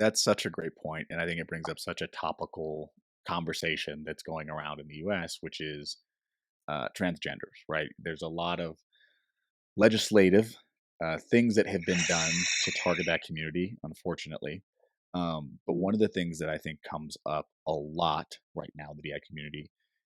That's such a great point, and I think it brings up such a topical conversation that's going around in the U.S., which is transgenders. Right? There's a lot of legislative things that have been done to target that community, unfortunately. But one of the things that I think comes up a lot right now in the DI community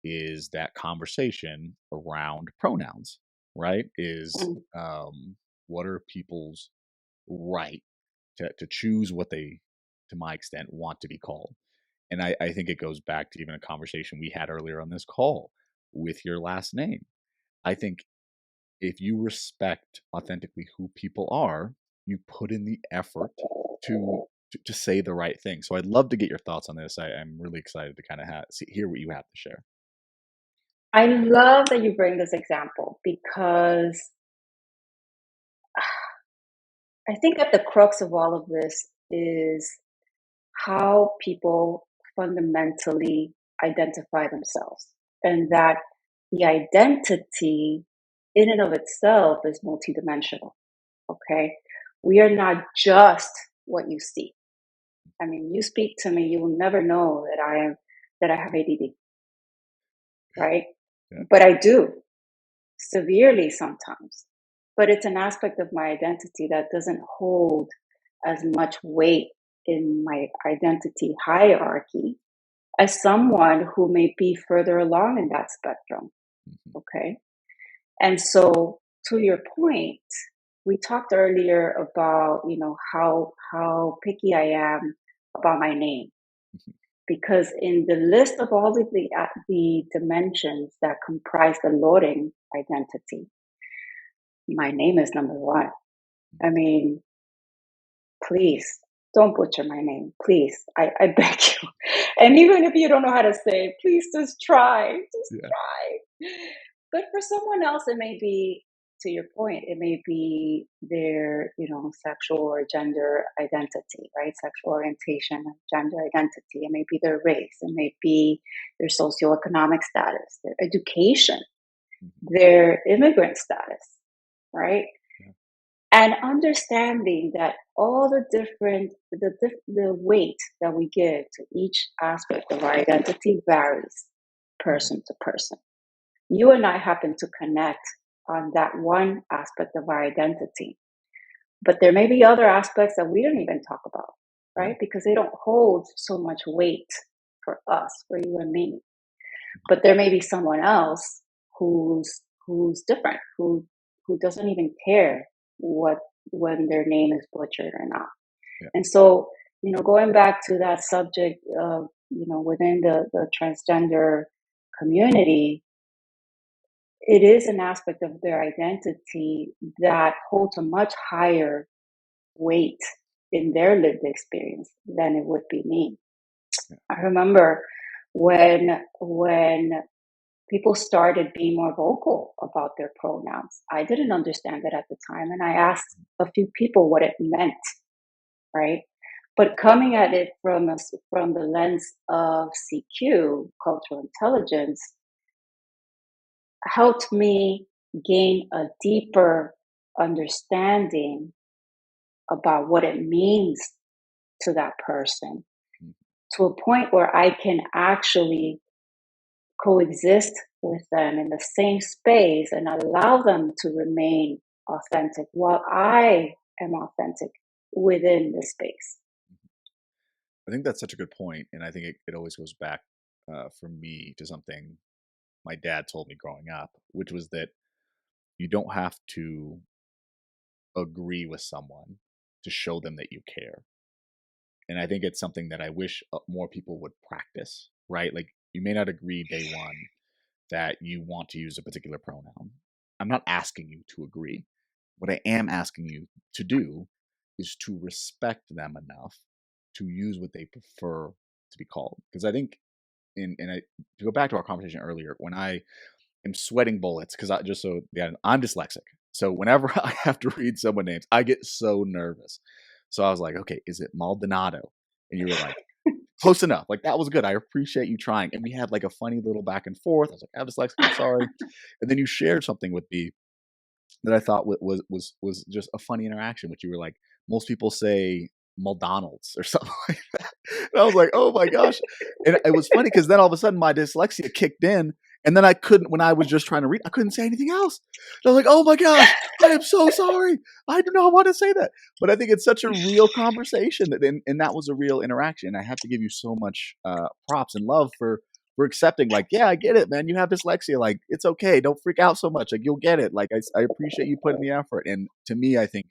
is that conversation around pronouns, right? Is Mm. what are people's right to choose what they, to my extent, want to be called? And I think it goes back to even a conversation we had earlier on this call with your last name. I think if you respect authentically who people are, you put in the effort to to say the right thing. So I'd love to get your thoughts on this. I'm really excited to kind of hear what you have to share. I love that you bring this example because I think at the crux of all of this is how people fundamentally identify themselves, and that the identity in and of itself is multidimensional. Okay. We are not just what you see. I mean, you speak to me, you will never know that I have ADD, right? Yeah. But I do severely sometimes. But it's an aspect of my identity that doesn't hold as much weight in my identity hierarchy as someone who may be further along in that spectrum. Mhm. Okay. And so, to your point, we talked earlier about, how picky I am about my name, Mhm. because in the list of all of the dimensions that comprise the Loren identity, my name is number one. I mean, please don't butcher my name, please. I beg you. And even if you don't know how to say it, please just try. Just Yeah. try. But for someone else, it may be, to your point, it may be their, sexual or gender identity, right? Sexual orientation, gender identity. It may be their race. It may be their socioeconomic status, their education, Mhm. their immigrant status, right? Yeah. And understanding that all the weight that we give to each aspect of our identity varies Mhm. person to person. You and I happen to connect on that one aspect of our identity, but there may be other aspects that we don't even talk about, Yeah. right? Because they don't hold so much weight for us, for you and me. But there may be someone else who's different, who doesn't even care what when their name is butchered or not. Yeah. And so, going back to that subject of, within the transgender community, it is an aspect of their identity that holds a much higher weight in their lived experience than it would be me. Yeah. I remember when people started being more vocal about their pronouns. I didn't understand it at the time, and I asked a few people what it meant, right? But coming at it from the lens of CQ, cultural intelligence, helped me gain a deeper understanding about what it means to that person, Mhm. to a point where I can actually coexist with them in the same space and allow them to remain authentic while I am authentic within the space. I think that's such a good point, and I think it always goes back for me to something my dad told me growing up, which was that you don't have to agree with someone to show them that you care. And I think it's something that I wish more people would practice, right? Like you may not agree day one that you want to use a particular pronoun. I'm not asking you to agree. What I am asking you to do is to respect them enough to use what they prefer to be called. Because I think, to go back to our conversation earlier, when I am sweating bullets, because I just so yeah, I'm dyslexic. So whenever I have to read someone names, I get so nervous. So I was like, okay, is it Maldonado? And you were like, close enough. Like that was good. I appreciate you trying. And we had like a funny little back and forth. I was like, I'm dyslexic. I'm sorry. And then you shared something with me that I thought was just a funny interaction, which you were like, most people say McDonald's or something like that. And I was like, oh my gosh. And it was funny because then all of a sudden my dyslexia kicked in. And then I couldn't, when I was just trying to read, I couldn't say anything else. And I was like, oh my gosh, I am so sorry. I do not want to say that. But I think it's such a real conversation and that was a real interaction. I have to give you so much props and love for accepting, like, yeah, I get it, man. You have dyslexia. Like, it's okay. Don't freak out so much. Like, you'll get it. Like, I appreciate you putting the effort. And to me, I think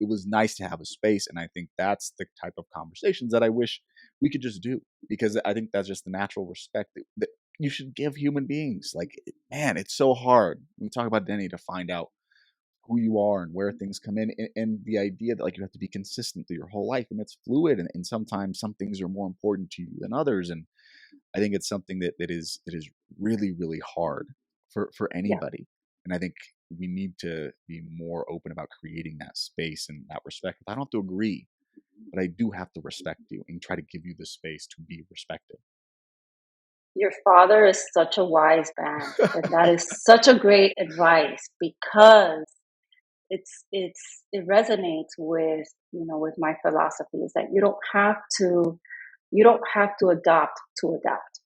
it was nice to have a space. And I think that's the type of conversations that I wish we could just do, because I think that's just the natural respect that you should give human beings. Like, man, it's so hard when we talk about identity to find out who you are and where things come in, and the idea that like you have to be consistent through your whole life, and it's fluid, and sometimes some things are more important to you than others. And I think it's something that is really, really hard for Yeah. anybody. And I think we need to be more open about creating that space and that respect. I don't have to agree, but I do have to respect you and try to give you the space to be respected. Your father is such a wise man, and that is such a great advice because it resonates with, with my philosophy, is that you don't have to adopt to adapt,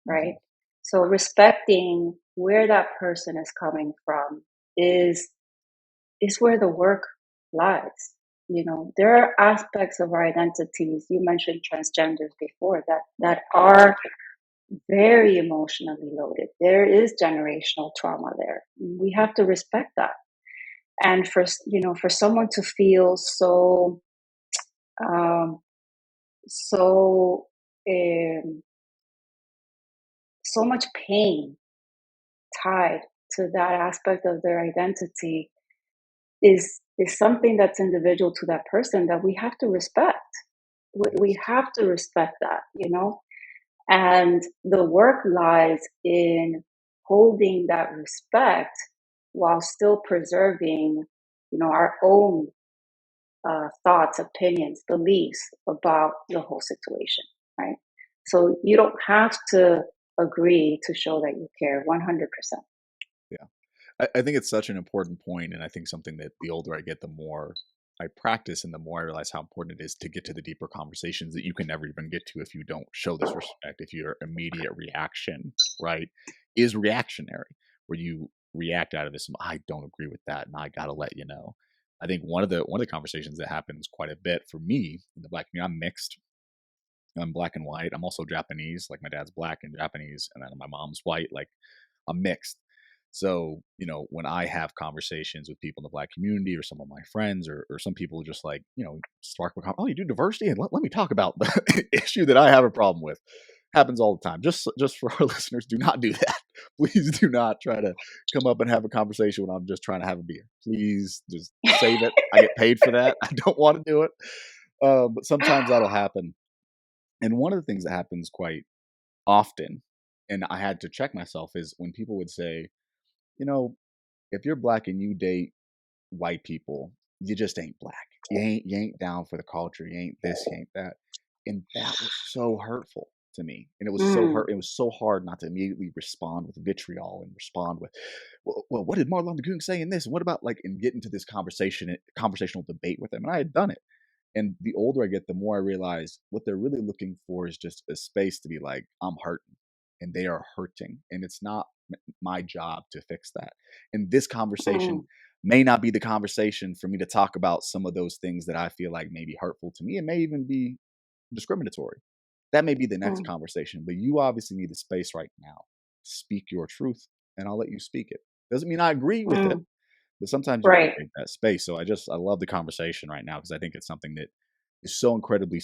right? Hmm. So respecting where that person is coming from is is where the work lies. There are aspects of our identities. You mentioned transgenders before that are very emotionally loaded. There is generational trauma there. We have to respect that. And for someone to feel um, so um, so much pain tied to that aspect of their identity is something that's individual to that person that we have to respect. We Yes. have to respect that. And the work lies in holding that respect while still preserving, our own thoughts, opinions, beliefs about the whole situation, right? So you don't have to agree to show that you care 100%. Yeah. I think it's such an important point, and I think something that the older I get, the more I practice, and the more I realize how important it is to get to the deeper conversations that you can never even get to if you don't show this respect. If your immediate reaction, right, is reactionary, where you react out of this, I don't agree with that, and I gotta let you know. I think one of the conversations that happens quite a bit for me in the black community, I'm mixed. I'm black and white. I'm also Japanese. Like my dad's black and Japanese, and then my mom's white. Like I'm mixed. So, when I have conversations with people in the black community or some of my friends or some people just like, spark, oh, you do diversity? And let me talk about the issue that I have a problem with. Happens all the time. Just for our listeners, do not do that. Please do not try to come up and have a conversation when I'm just trying to have a beer. Please just save it. I get paid for that. I don't want to do it. But sometimes that'll happen. And one of the things that happens quite often, and I had to check myself, is when people would say, you know, if you're black and you date white people, you just ain't black. You ain't down for the culture. You ain't this, you ain't that. And that was so hurtful to me. And Mm, it was so hard not to immediately respond with vitriol and respond with, well, what did Martin Luther King say in this? And what about like, and get into this conversational debate with them. And I had done it. And the older I get, the more I realize what they're really looking for is just a space to be like, I'm hurting and they are hurting. And it's not my job to fix that. And this conversation mm, may not be the conversation for me to talk about some of those things that I feel like may be hurtful to me. It may even be discriminatory. That may be the next mm, conversation, but you obviously need the space right now. Speak your truth and I'll let you speak it. Doesn't mean I agree with it, mm. but sometimes you got to Right. create that space. So I love the conversation right now because I think it's something that is so incredibly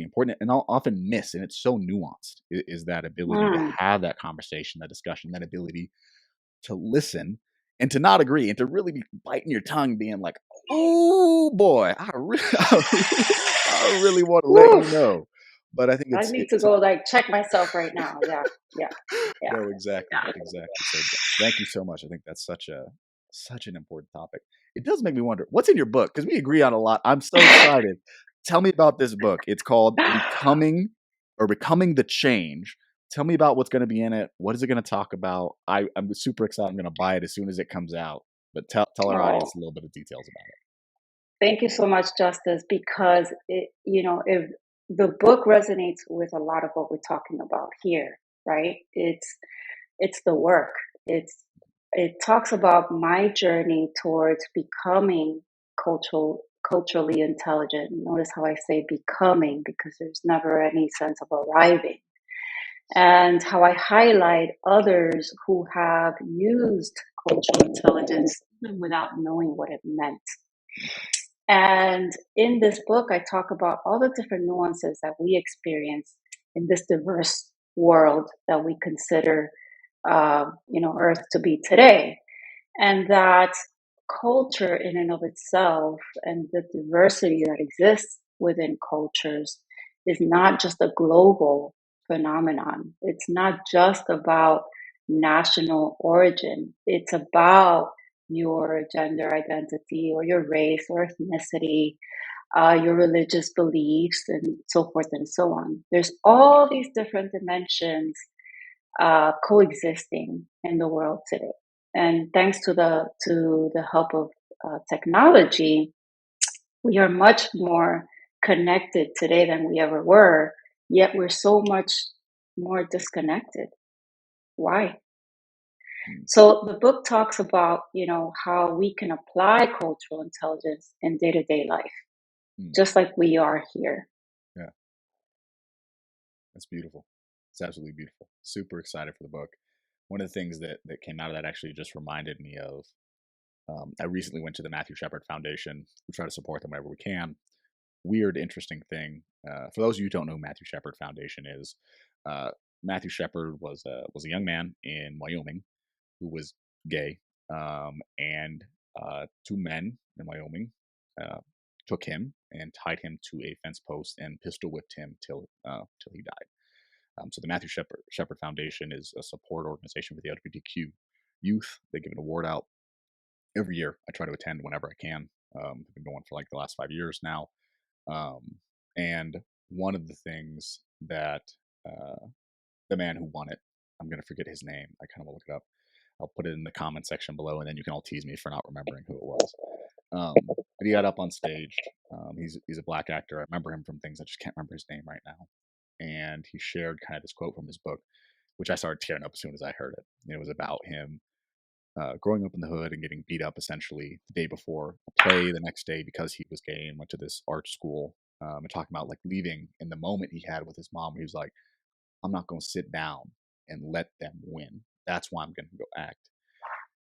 important, and I'll often miss, and it's so nuanced. Is that ability to Mm. have that conversation, that discussion, that ability to listen and to not agree and to really be biting your tongue, being like, "Oh boy, I really want to let Woo! you know." But I think I it's need to it's go like check myself right now. Yeah, yeah, yeah. no, exactly, exactly. So thank you so much. I think that's such an important topic. It does make me wonder what's in your book because we agree on a lot. I'm so excited. Tell me about this book. It's called Becoming the Change. Tell me about what's going to be in it. What is it going to talk about? I'm super excited. I'm going to buy it as soon as it comes out. But tell our Oh, audience a little bit of details about it. Thank you so much, Justice, because if the book resonates with a lot of what we're talking about here, right? It's the work. It talks about my journey towards becoming culturally intelligent. Notice how I say becoming because there's never any sense of arriving. And how I highlight others who have used cultural intelligence even without knowing what it meant. And in this book, I talk about all the different nuances that we experience in this diverse world that we consider, Earth to be today, and that culture in and of itself and the diversity that exists within cultures is not just a global phenomenon. It's not just about national origin. It's about your gender identity or your race or ethnicity, your religious beliefs, and so forth and so on. There's all these different dimensions coexisting in the world today. And thanks to the help of technology, we are much more connected today than we ever were. Yet we're so much more disconnected. Why? Mm, So the book talks about how we can apply cultural intelligence in day to day life, mm, just like we are here. yeah, that's beautiful. It's absolutely beautiful. Super excited for the book. One of the things that came out of that actually just reminded me of. I recently went to the Matthew Shepard Foundation. We try to support them wherever we can. Weird, interesting thing. For those of you who don't know who Matthew Shepard Foundation is, uh, Matthew Shepard was a young man in Wyoming who was gay, and two men in Wyoming uh, took him and tied him to a fence post and pistol whipped him till he died. So the Matthew Shepard Foundation is a support organization for the LGBTQ youth. They give an award out every year. I try to attend whenever I can. I've been going for like the last 5 years now. Um, and one of the things that uh, the man who won it, I'm going to forget his name. I kind of will look it up. I'll put it in the comment section below, and then you can all tease me for not remembering who it was. But he got up on stage. He's a black actor. I remember him from things. I just can't remember his name right now. And he shared kind of this quote from his book, which I started tearing up as soon as I heard it. And it was about him growing up in the hood and getting beat up essentially the day before a play the next day because he was gay and went to this art school, and talking about like leaving in the moment he had with his mom where he was like, I'm not going to sit down and let them win. That's why I'm going to go act.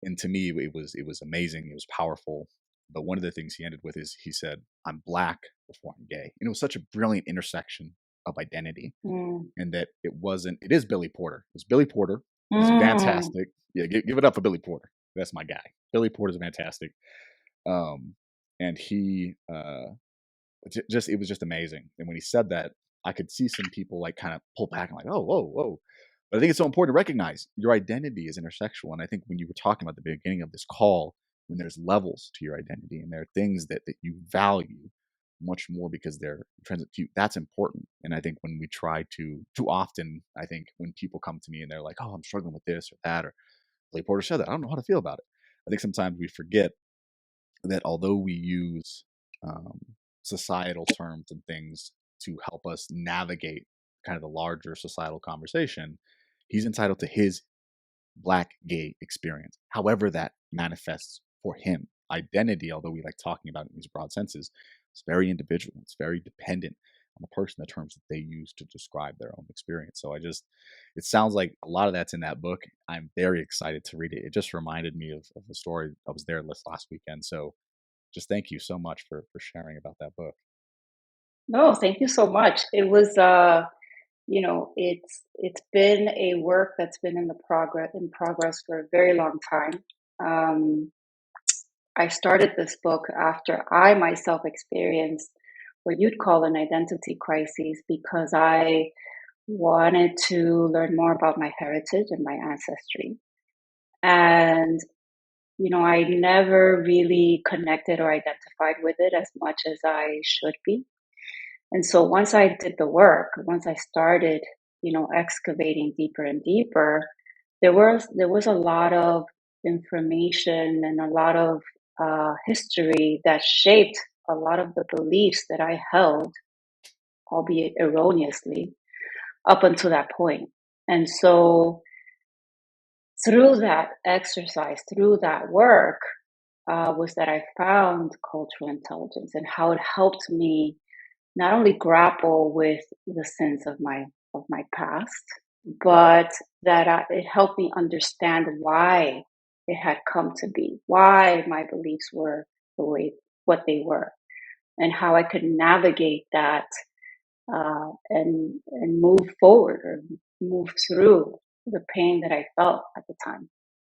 And to me, it was amazing. It was powerful. But one of the things he ended with is he said, I'm black before I'm gay. And it was such a brilliant intersection of identity, Mm. and that it is Billy Porter. It's Billy Porter. He's Mm. fantastic. Yeah, give it up for Billy Porter. That's my guy. Billy Porter's fantastic. Um, and he just it was just amazing. And when he said that, I could see some people like kind of pull back and like, oh, whoa, whoa. But I think it's so important to recognize your identity is intersexual. And I think when you were talking about the beginning of this call, when there's levels to your identity and there are things that you value much more because they're transit to you, that's important. And I think when we try to too often, I think when people come to me and they're like, oh, I'm struggling with this or that, or Clay Porter said that, I don't know how to feel about it. I think sometimes we forget that although we use um, societal terms and things to help us navigate kind of the larger societal conversation, he's entitled to his black gay experience, however that manifests for him. Identity, although we like talking about it in these broad senses, it's very individual. It's very dependent on the person, the terms that they use to describe their own experience. So it sounds like a lot of that's in that book. I'm very excited to read it. It just reminded me of the story that was there last weekend. So just thank you so much for sharing about that book. No, thank you so much. It was it's been a work that's been in progress for a very long time. Um, I started this book after I myself experienced what you'd call an identity crisis because I wanted to learn more about my heritage and my ancestry. And I never really connected or identified with it as much as I should be. And so once I did the work, once I started, excavating deeper and deeper, there was a lot of information and a lot of history that shaped a lot of the beliefs that I held, albeit erroneously, up until that point. And so through that exercise, through that work, was that I found cultural intelligence and how it helped me not only grapple with the sins of my past, but that it helped me understand why it had come to be, why my beliefs were the way what they were, and how I could navigate that and move forward or move through the pain that I felt at the time.